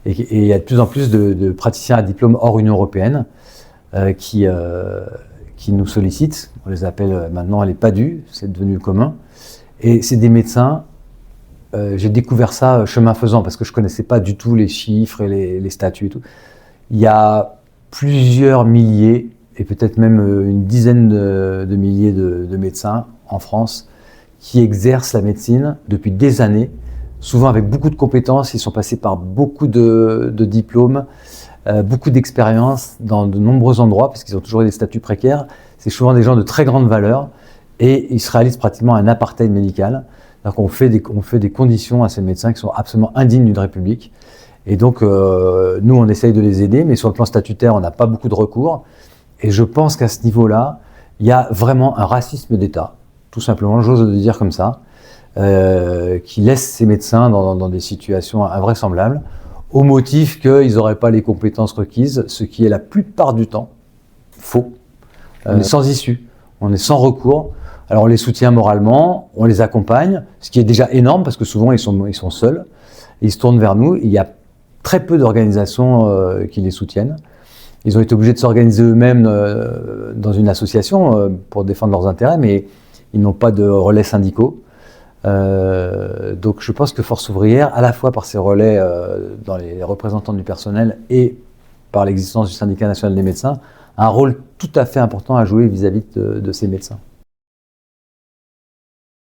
Et il y a de plus en plus de praticiens à diplôme hors Union européenne qui nous sollicitent. On les appelle maintenant les PADU, c'est devenu commun. Et c'est des médecins, j'ai découvert ça chemin faisant, parce que je ne connaissais pas du tout les chiffres et les statuts et tout. Il y a plusieurs milliers, et peut-être même une dizaine de milliers de médecins en France qui exercent la médecine depuis des années, souvent avec beaucoup de compétences. Ils sont passés par beaucoup de diplômes, beaucoup d'expérience dans de nombreux endroits, parce qu'ils ont toujours eu des statuts précaires. C'est souvent des gens de très grande valeur, et ils se réalisent pratiquement un apartheid médical. Donc on fait des conditions à ces médecins qui sont absolument indignes d'une république. Et donc, nous, on essaye de les aider, mais sur le plan statutaire, on n'a pas beaucoup de recours. Et je pense qu'à ce niveau-là, il y a vraiment un racisme d'État, tout simplement, j'ose le dire comme ça, qui laisse ces médecins dans des situations invraisemblables, au motif qu'ils n'auraient pas les compétences requises, ce qui est la plupart du temps faux. On est sans issue, on est sans recours. Alors on les soutient moralement, on les accompagne, ce qui est déjà énorme, parce que souvent ils sont seuls, et ils se tournent vers nous. Il y a très peu d'organisations qui les soutiennent. Ils ont été obligés de s'organiser eux-mêmes dans une association pour défendre leurs intérêts, mais ils n'ont pas de relais syndicaux. Donc je pense que Force ouvrière, à la fois par ses relais dans les représentants du personnel et par l'existence du syndicat national des médecins, a un rôle tout à fait important à jouer vis-à-vis de ces médecins.